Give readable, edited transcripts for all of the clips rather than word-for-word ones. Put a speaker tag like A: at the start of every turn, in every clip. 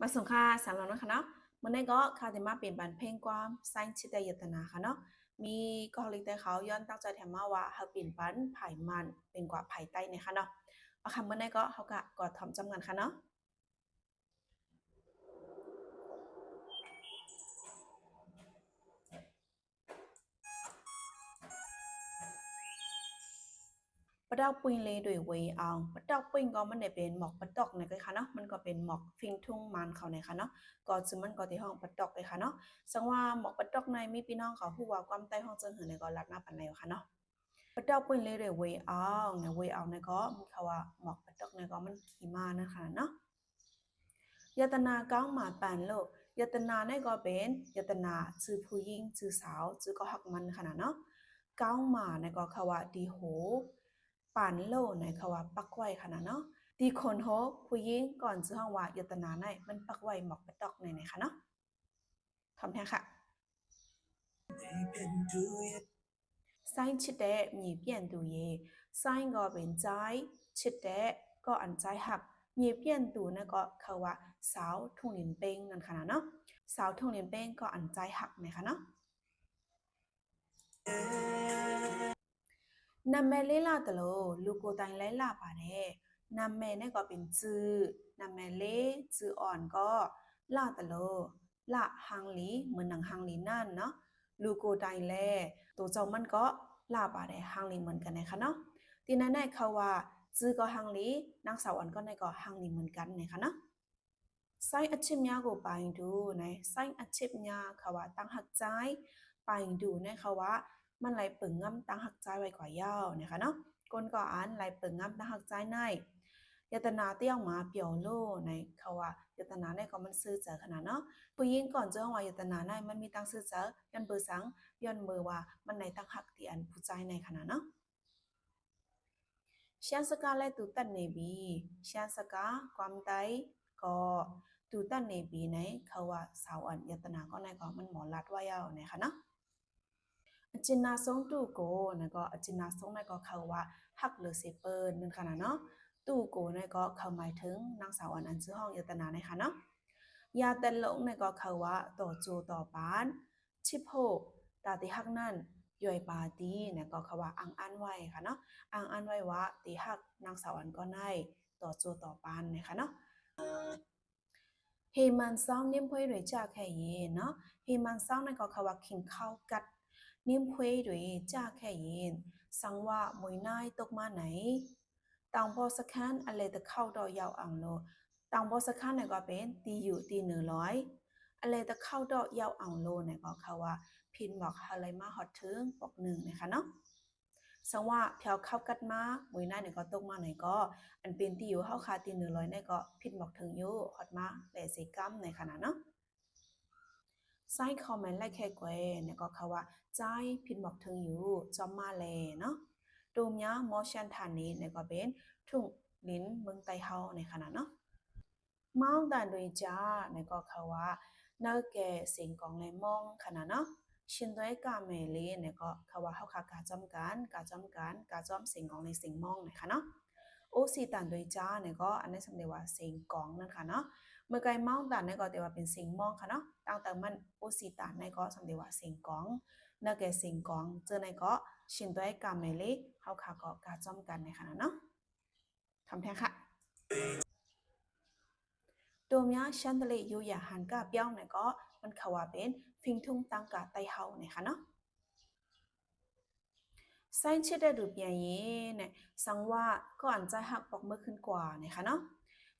A: มาส่งค่าสามเรานะคะเนาะเมื่อนี้ก็ค่าที่มาเปลี่ยนบันเพลงความสร้างชิตยตนาค่ะเนาะมีกอลิกแต่เขาย้อนตั้งใจแถมมาว่าเขาเปลี่ยนปันไผ่มันเป็นกว่าไผ่ใต้เนี่ยค่ะเนาะเอาคำเมื่อนี้ก็เขาก็ทำจำกันค่ะเนาะ ปะดอกปุยเลยโดยเวยเอาปะดอกปุยก็มันได้เป็นหมอกปะดอกในก็ค่ะเนาะมันก็เป็นหมอกฟิงทุ่งมันเขาในค่ะเนาะก็ซึ่งมันก็ที่ห้องปะดอกเลยค่ะเนาะสังว่าหมอกปะดอกในมีพี่น้องเขาฮู้ว่าความใต้ห้องเจิงหือในก็รัดมาปานใดค่ะเนาะปะดอกปุยเลยโดยเวยเอาในเวยเอาในก็มีเขาว่าหมอกปะดอกในก็มันขี่มานะคะเนาะยตนาก้าวหมาปานโลกยตนาในก็เป็นยตนาชื่อผู้หญิงชื่อสาวชื่อก็ฮักมันขนาดเนาะก้าวหมาในก็เขาว่าดีโห ป่านโลในคำว่าปักไว้ขนาดเนาะดีคนโฮผู้หญิงก่อนซื้อห้องว่ายตนาในมันปักไว้หมอกกระดอกในค่ะเนาะทำแท้ค่ะไซน์ชิดแดมีเปลี่ยนตูเยไซน์ก็เป็นใจชิดแดก็อันใจหักมีเปลี่ยนตูนั่นก็เขาว่าสาวทุ่งลินเป้งนั่นขนาดเนาะสาวทุ่งลินเป้งก็อันใจหักในค่ะเนาะนาแม่เล่ล่าตะโลลูกโกตังไล่ล่าป่าแน่นาแม่เนี่ยก็เป็นจื้อนาแม่เล่จื้ออ่อนก็ล่าตะโลล่าฮังลีเหมือนหนังฮังลีนั่นเนาะลูกโกตังแลตัวเจ้ามันก็ล่าป่าแน่ฮังลีเหมือนกันนะคะเนาะทีนั้นได้เขาว่าจื้อก็ฮังลีนางสาวอ่อนก็ในก็ฮังลีเหมือนกันนะคะเนาะไซอัจฉิมยาก็ไปดูในไซอัจฉิมยาเขาว่าตั้งหักใจไปดูในเขาว่า มันไหลปึงงำตั้งหักใจไว้กว่ายาวนะคะเนาะก้นก็อ่านไหลปึงงำตั้งหักใจในยตนาเตี้ยงมาเปียวโลในเขาว่ายตนาในก็มันซื้อเจอขนาดเนาะผู้หญิงก่อนเจอว่ายตนาในมันมีตั้งซื้อเจอย้อนเบอร์สังย้อนเบอร์ว่ามันในตั้งหักตีอันผู้ใจในขนาดเนาะเชียนสกาและตูตันเนบีเชียนสกาความไตก็ตูตันเนบีในเขาว่าสาวอันยตนาก็ในก็มันหมอลัดว่ายาวนะคะเนาะ อจินนาซงตู่โกนะก็อจินนาซงนะก็เขาว่าฮักหรือเซเปิลนั่นค่ะนะเนาะตู่โกนะก็เขาหมายถึงนางสาวอันชื่อห้องยตนานะคะเนาะยาแต่หลงนะก็เขาว่าต่อจูต่อปานชิโพตาติฮักนั่นย่อยปาตีนะก็เขาว่าอังอันไว้ค่ะเนาะอังอันไว้ว่าติฮักนางสาวอันก็ได้ต่อจูต่อปานนะคะเนาะเฮมันซองนิ่มพวยหรือจากแค่เยเนาะเฮมันซองนั่นก็เขาว่าขิงข้าวกัด นิ่มเพวยด้วยจ้าแค่ยินสังว่ามวยนายตกมาไหนต่างบอสคันอะไรตะเข้าดอยาวอ่างโลต่างบอสคันเนี่ยก็เป็นตีอยู่ตี100อะไรตะเข้าดอยาวอ่างโลเนี่ยก็เขาว่าพินบอกอะไรมาฮอตถึงบอกหนึ่งนะคะเนาะสังว่าแถวเข้ากัดมามวยนายเนี่ยก็ตกมาไหนก็อันเป็นตีอยู่เข้าคาตี100เนี่ยก็พินบอกถึงอยู่ฮอตมาแต่สีกัมในขณะเนาะ ไส้คอมเมนต์ไล่แค่กวยเนี่ยก็เขาว่าใจผิดบอกถึงอยู่จอมมาเลยเนาะตูมยามอชันทานนี้เนี่ยก็เป็นทุ่งลิ้นเมืองไตเฮาในขณะเนาะเมาด่านโดยจ้าเนี่ยก็เขาว่าเนื้อแก่สิ่งของในมองขณะเนาะชินด้วยกาเมลีเนี่ยก็เขาว่าเขาคากาจำการกาจำการกาจอมสิ่งของในสิ่งมองนะคะเนาะโอซีตันโดยจ้าเนี่ยก็อันนี้สำเร็จว่าสิ่งของนั่นค่ะเนาะ เมื่อไกลเมาส์ตันในก็เดียวว่าเป็นเสียงมองค่ะเนาะตั้งแต่มันอุสิตันในก็สำเร็จว่าเสียงกองเนื้อแก่เสียงกองเจอในก็ชินตัวไอ้กาเมลิเฮาค่ะก็กาจ้อมกันในขณะเนาะทำแท้ค่ะตัวเมียชันทะเลอยู่อย่าหันกาเปี้ยวในก็มันเขาว่าเป็นฟิงทุ่งตังกาไตเฮาในค่ะเนาะไซน์เชื่อได้หรือเปล่าเนี่ยสังว่าก็อันใจหักปอกเมื่อขึ้นกว่าเนี่ยค่ะเนาะ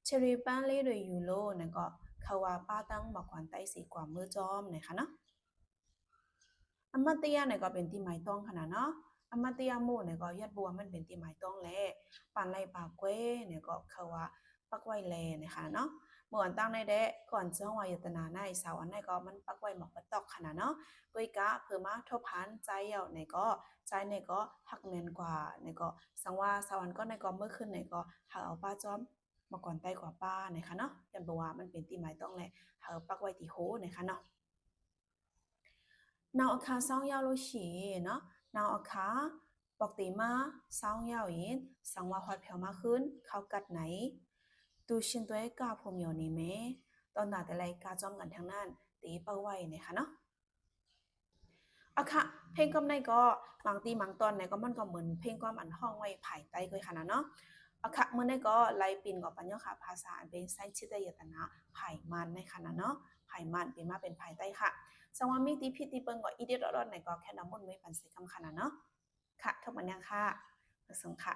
A: เชอรี่บ้านเล่โดยยูโรเนี่ยก็เขาว่าป้าตั้งบอกวันไต้สีกว่ามือจอมเนี่ยค่ะเนาะ อมาตยาเนี่ยก็เป็นที่หมายต้องขนาดเนาะอมาตยาหมู่เนี่ยก็ยัดบัวมันเป็นที่หมายต้องแลปานไรปากเก้เนี่ยก็เขาว่าปักไว้แลเนี่ยค่ะเนาะเมื่อวันตั้งในแดะก่อนเจ้าวายตนาในสาวอันในก็มันปักไว้หมอกกระตอกขนาดเนาะก้อยกะเพิ่มมาทบพันใจเอาในก็ใจในก็หักเมนกว่าในก็สังว่าสาวอันก็ในก็เมื่อคืนในก็หาเอาป้าจอมมาก่อนใต้กว่าป้านะคะเนาะยันบอกว่ามันเป็นที่หมายต้องแหละหาปักไว้ที่โหนะคะเนาะ นาวอาคาซ่องยาวโลชีเนาะนาวอาคาปกติมาซ่องยาวอินสังว่าฮอดเพียวมาขึ้นเขากัดไหนตูชินตัวกาผมอยู่นี่แม่ต่อ อนหน้าแต่ไรกาจอมกันทางนั้นตีเป้าไว้นะคะเนาะอะค่ะเพลงก็ในก็บางตีบางตอนในก็มันก็เหมือนเพลงก็อันห้องไว้ภายใต้ก็ขนาดเนาะอะค่ะเมื่อในก็ไล่ปินกับปัญญาค่ะภาษาเป็นไซชิตยตนะภายมันในขนาดเนาะภายมันเป็นมาเป็นภายใต้ค่ะสว่ามีตีพิตีเปิงก็อีเดียดอดในก็แค่น้ำมันไม่ปันใส่คำขนาดเนาะค่ะทุกมันยังค่ะประสงค์ค่ะ